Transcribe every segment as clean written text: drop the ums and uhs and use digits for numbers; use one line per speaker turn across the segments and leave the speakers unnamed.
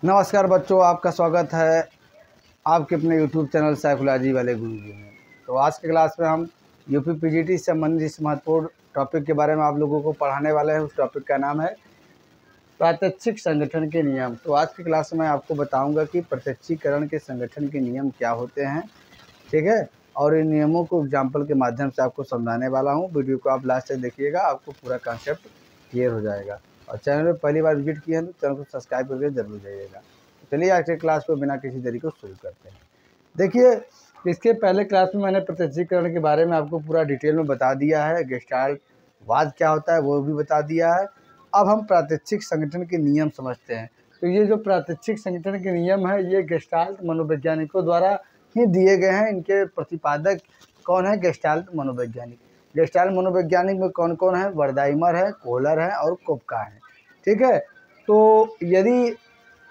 नमस्कार बच्चों, आपका स्वागत है आपके अपने यूट्यूब चैनल साइकोलॉजी वाले गुरुजी में। तो आज के क्लास में हम यूपी पीजीटी से संबंधित इस महत्वपूर्ण टॉपिक के बारे में आप लोगों को पढ़ाने वाले हैं। उस टॉपिक का नाम है प्रात्यक्षिक संगठन के नियम। तो आज की क्लास में आपको बताऊंगा कि प्रत्यक्षीकरण के संगठन के नियम क्या होते हैं, ठीक है। और इन नियमों को एग्जाम्पल के माध्यम से आपको समझाने वाला हूँ। वीडियो को आप लास्ट तक देखिएगा, आपको पूरा कॉन्सेप्ट क्लियर हो जाएगा। और चैनल में पहली बार विजिट किए हैं तो चैनल को सब्सक्राइब करके जरूर जाइएगा। चलिए आज के क्लास को बिना किसी देरी को शुरू करते हैं। देखिए, इसके पहले क्लास में मैंने प्रत्यक्षीकरण के बारे में आपको पूरा डिटेल में बता दिया है। गेस्टाल्ट वाद क्या होता है वो भी बता दिया है। अब हम प्रात्यक्षिक संगठन के नियम समझते हैं। तो ये जो प्रात्यक्षिक संगठन के नियम है ये गेस्टाल्ट मनोवैज्ञानिकों द्वारा ही दिए गए हैं। इनके प्रतिपादक कौन है? गेस्टाल्ट मनोवैज्ञानिक। गेस्टाल्ट मनोवैज्ञानिक में कौन कौन है? वर्दाइमर है, कोहलर है और कोपका है, ठीक है। तो यदि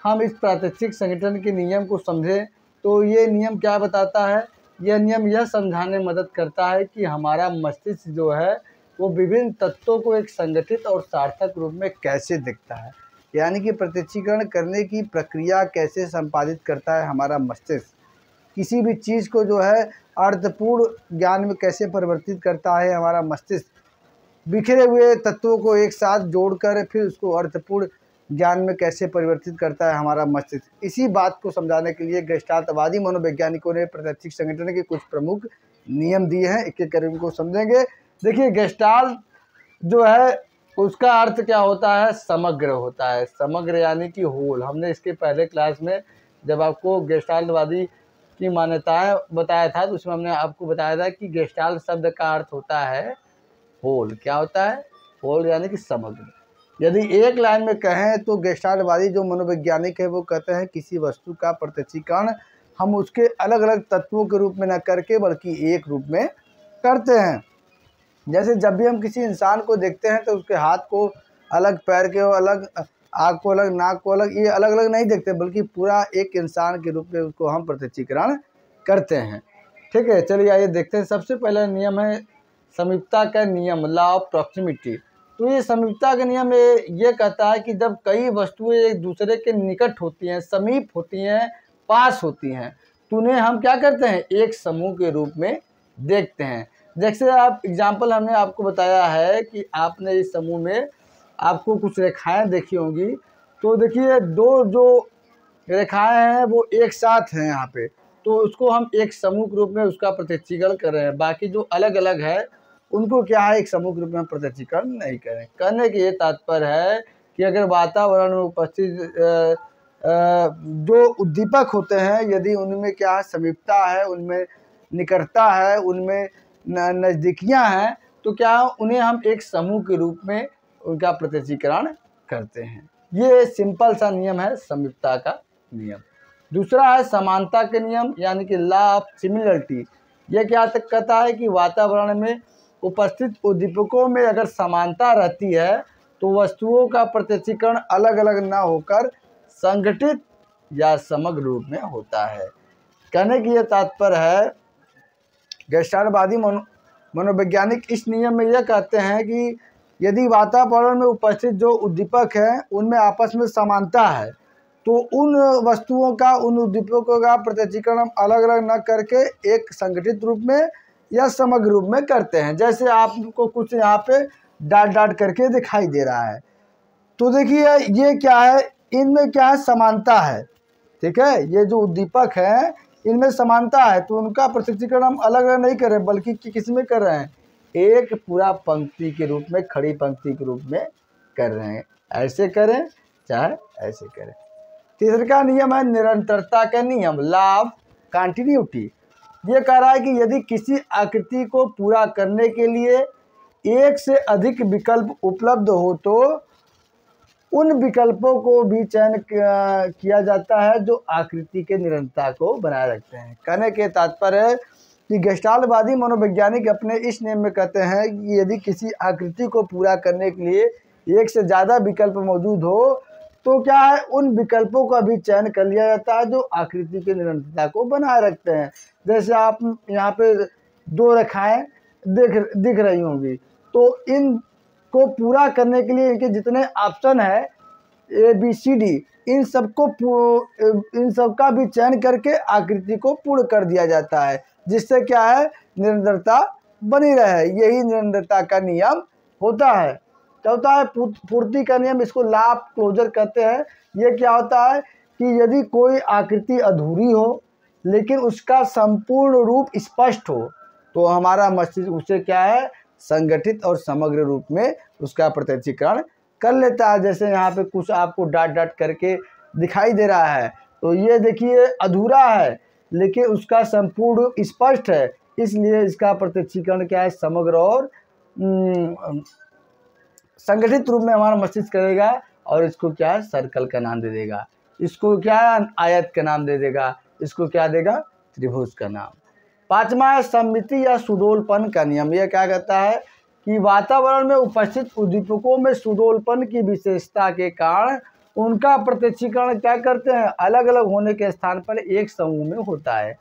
हम इस प्रात्यक्षिक संगठन के नियम को समझें तो ये नियम क्या बताता है? यह नियम यह समझाने में मदद करता है कि हमारा मस्तिष्क जो है वो विभिन्न तत्वों को एक संगठित और सार्थक रूप में कैसे दिखता है, यानी कि प्रत्यक्षीकरण करने की प्रक्रिया कैसे संपादित करता है हमारा मस्तिष्क। किसी भी चीज़ को जो है अर्थपूर्ण ज्ञान में कैसे परिवर्तित करता है हमारा मस्तिष्क। बिखरे हुए तत्वों को एक साथ जोड़कर फिर उसको अर्थपूर्ण ज्ञान में कैसे परिवर्तित करता है हमारा मस्तिष्क। इसी बात को समझाने के लिए गेस्टाल्टवादी मनोवैज्ञानिकों ने प्रात्यक्षिक संगठन के कुछ प्रमुख नियम दिए हैं। एक एक करके उनको समझेंगे। देखिए, गेस्टाल्ट जो है उसका अर्थ क्या होता है? समग्र होता है। समग्र यानी कि होल। हमने इसके पहले क्लास में जब आपको गेस्टाल्टवादी की मान्यताएं बताया था तो उसमें हमने आपको बताया था कि गेस्टाल्ट शब्द का अर्थ होता है होल। क्या होता है? होल यानी कि समग्र। यदि एक लाइन में कहें तो गेस्टाल्टवादी जो मनोवैज्ञानिक है वो कहते हैं किसी वस्तु का प्रत्यक्षीकरण हम उसके अलग अलग तत्वों के रूप में न करके बल्कि एक रूप में करते हैं। जैसे जब भी हम किसी इंसान को देखते हैं तो उसके हाथ को अलग, पैर के अलग, आँख को अलग, नाक को अलग, ये अलग अलग नहीं देखते बल्कि पूरा एक इंसान के रूप में उसको हम प्रत्यक्षीकरण करते हैं, ठीक है। चलिए आइए देखते हैं। सबसे पहला नियम है समीपता का नियम, लॉ ऑफ प्रॉक्सिमिटी। तो ये समीपता का नियम ये कहता है कि जब कई वस्तुएं एक दूसरे के निकट होती हैं, समीप होती हैं, पास होती हैं, तो उन्हें हम क्या करते हैं? एक समूह के रूप में देखते हैं। जैसे आप एग्जाम्पल हमने आपको बताया है कि आपने इस समूह में आपको कुछ रेखाएं देखी होंगी। तो देखिए, दो जो रेखाएं हैं वो एक साथ हैं यहाँ पे, तो उसको हम एक समूह के रूप में उसका प्रत्यक्षीकरण कर रहे हैं। बाकी जो अलग अलग है उनको क्या है? एक समूह के रूप में प्रत्यक्षीकरण नहीं करें। कहने के ये तात्पर्य है कि अगर वातावरण में उपस्थित जो उद्दीपक होते हैं यदि उनमें क्या है? समीपता है, उनमें निकटता है, उनमें नज़दीकियाँ हैं, तो क्या उन्हें हम एक समूह के रूप में उनका प्रत्यक्षीकरण करते हैं। ये सिंपल सा नियम है समीपता का नियम। दूसरा है समानता के नियम, यानी कि लॉ ऑफ सिमिलरिटी। यह क्या कहता है कि वातावरण में उपस्थित उद्दीपकों में अगर समानता रहती है तो वस्तुओं का प्रत्यक्षीकरण अलग अलग न होकर संगठित या समग्र रूप में होता है। कहने की यह तात्पर्य है, गेस्टाल्टवादी मनोवैज्ञानिक इस नियम में यह कहते हैं कि यदि वातावरण में उपस्थित जो उद्दीपक हैं उनमें आपस में समानता है तो उन वस्तुओं का, उन उद्दीपकों का प्रत्यक्षीकरण हम अलग अलग न करके एक संगठित रूप में या समग्र रूप में करते हैं। जैसे आपको कुछ यहाँ पे डाट डाट करके दिखाई दे रहा है, तो देखिए ये क्या है? इनमें क्या है? समानता है, ठीक है। ये जो उद्दीपक है इनमें समानता है तो उनका प्रत्यक्षीकरण हम अलग अलग नहीं कर रहे बल्कि किस में कर रहे हैं? एक पूरा पंक्ति के रूप में, खड़ी पंक्ति के रूप में कर रहे हैं। ऐसे करें चाहे ऐसे करें। तीसरा नियम है निरंतरता का नियम, लॉ ऑफ कंटिन्यूटी। ये कह रहा है कि यदि किसी आकृति को पूरा करने के लिए एक से अधिक विकल्प उपलब्ध हो तो उन विकल्पों को भी चयन किया जाता है जो आकृति के निरंतरता को बनाए रखते हैं। कहने के तात्पर्य है कि गेस्टाल्टवादी मनोवैज्ञानिक अपने इस नियम में कहते हैं कि यदि किसी आकृति को पूरा करने के लिए एक से ज़्यादा विकल्प मौजूद हो तो क्या है? उन विकल्पों का भी चयन कर लिया जाता है जो आकृति की निरंतरता को बनाए रखते हैं। जैसे आप यहाँ पे दो रेखाएं दिख रही होंगी, तो इन को पूरा करने के लिए इनके जितने ऑप्शन है ABCD इन सबका भी चयन करके आकृति को पूर्ण कर दिया जाता है, जिससे क्या है, निरंतरता बनी रहे। यही निरंतरता का नियम होता है। क्या होता है? पूर्ति का नियम, इसको लॉ ऑफ क्लोजर कहते हैं। ये क्या होता है कि यदि कोई आकृति अधूरी हो लेकिन उसका संपूर्ण रूप स्पष्ट हो, तो हमारा मस्तिष्क उसे क्या है, संगठित और समग्र रूप में उसका प्रत्यक्षीकरण कर लेता है। जैसे यहाँ पे कुछ आपको डॉट डॉट करके दिखाई दे रहा है, तो ये देखिए अधूरा है लेकिन उसका संपूर्ण रूप स्पष्ट है, इसलिए इसका प्रत्यक्षीकरण क्या है, समग्र और संगठित रूप में हमारा मस्तिष्क करेगा। और इसको क्या है, सर्कल का नाम दे देगा, इसको क्या है, आयत का नाम दे देगा, इसको क्या देगा, त्रिभुज का नाम। पांचवा है सममिति या सुडौलपन का नियम। यह क्या कहता है कि वातावरण में उपस्थित उद्दीपकों में सुडौलपन की विशेषता के कारण उनका प्रत्यक्षीकरण क्या करते हैं, अलग अलग होने के स्थान पर एक समूह में होता है।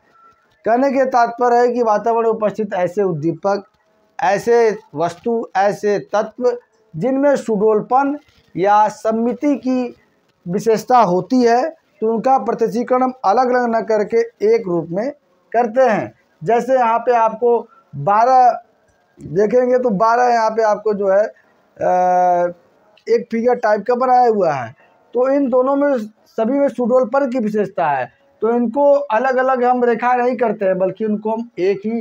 कहने के तात्पर्य है कि वातावरण में उपस्थित ऐसे उद्दीपक, ऐसे वस्तु, ऐसे तत्व जिनमें सुडौलपन या सममिति की विशेषता होती है, तो उनका प्रत्यक्षीकरण हम अलग अलग न करके एक रूप में करते हैं। जैसे यहाँ पे आपको 12 देखेंगे तो 12 यहाँ पे आपको जो है एक फिगर टाइप का बनाया हुआ है, तो इन दोनों में सभी में सुडौलपन की विशेषता है, तो इनको अलग अलग हम रेखा नहीं करते हैं, बल्कि उनको हम एक ही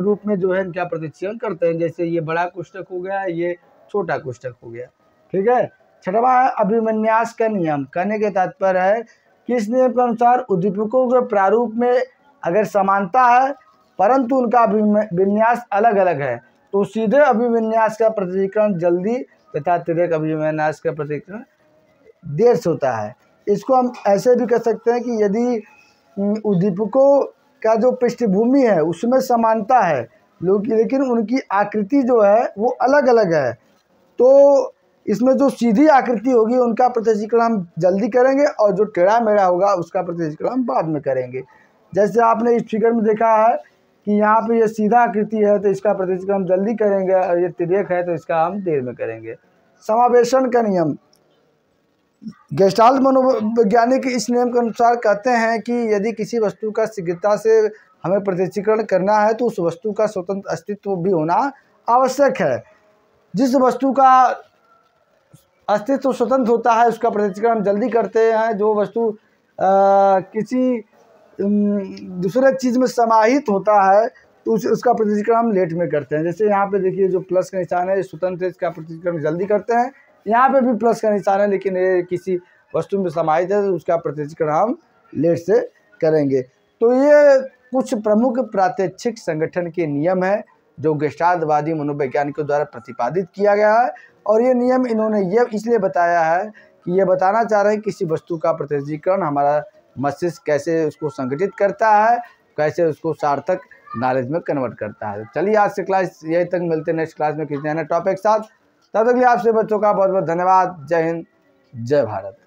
रूप में जो है इनका प्रतिच्छेदन करते हैं। जैसे ये बड़ा कोष्ठक हो गया, ये छोटा कोष्ठक हो गया, ठीक है। छठवां है अभिविन्यास का नियम। कहने के तात्पर्य है कि इस नियम के अनुसार उद्दीपकों के प्रारूप में अगर समानता है परंतु उनका अभिविन्यास अलग अलग है, तो सीधे अभिविन्यास का प्रतिच्छेदन जल्दी तथा तिर्यक अभिविन्यास का प्रतिच्छेदन देर से होता है। इसको हम ऐसे भी कह सकते हैं कि यदि उद्दीपकों का जो पृष्ठभूमि है उसमें समानता है लेकिन उनकी आकृति जो है वो अलग अलग है, तो इसमें जो सीधी आकृति होगी उनका प्रतिच्छेदन हम जल्दी करेंगे और जो टेढ़ा मेढ़ा होगा उसका प्रतिच्छेदन हम बाद में करेंगे। जैसे आपने इस फिगर में देखा है कि यहाँ पे ये सीधा आकृति है तो इसका प्रतिच्छेदन हम जल्दी करेंगे, और ये तिर्यक है तो इसका हम देर में करेंगे। समावेशन का नियम। गेस्टाल्ट मनोवैज्ञानिक इस नियम के अनुसार कहते हैं कि यदि किसी वस्तु का शीघ्रता से हमें प्रत्यक्षीकरण करना है तो उस वस्तु का स्वतंत्र अस्तित्व भी होना आवश्यक है। जिस वस्तु का अस्तित्व स्वतंत्र होता है उसका प्रत्यक्षीकरण हम जल्दी करते हैं, जो वस्तु किसी दूसरे चीज़ में समाहित होता है तो उसका प्रत्यक्षीकरण हम लेट में करते हैं। जैसे यहाँ पे देखिए जो प्लस का निशान है स्वतंत्र है, इसका प्रत्यक्षीकरण जल्दी करते हैं। यहाँ पे भी प्लस का निशान है लेकिन ये किसी वस्तु में समाहित है तो उसका प्रत्यक्षीकरण हम लेट से करेंगे। तो ये कुछ प्रमुख प्रात्यक्षिक संगठन के नियम है जो गेस्टाल्टवादी मनोवैज्ञानिकों द्वारा प्रतिपादित किया गया है, और ये नियम इन्होंने ये इसलिए बताया है कि ये बताना चाह रहे हैं किसी वस्तु का प्रत्यक्षीकरण हमारा मस्तिष्क कैसे उसको संगठित करता है, कैसे उसको सार्थक नॉलेज में कन्वर्ट करता है। चलिए आज से क्लास यही तक, मिलते हैं नेक्स्ट क्लास में किसी नए टॉपिक के साथ। तब तक के लिए आपसे बच्चों का बहुत बहुत धन्यवाद। जय हिंद, जय भारत।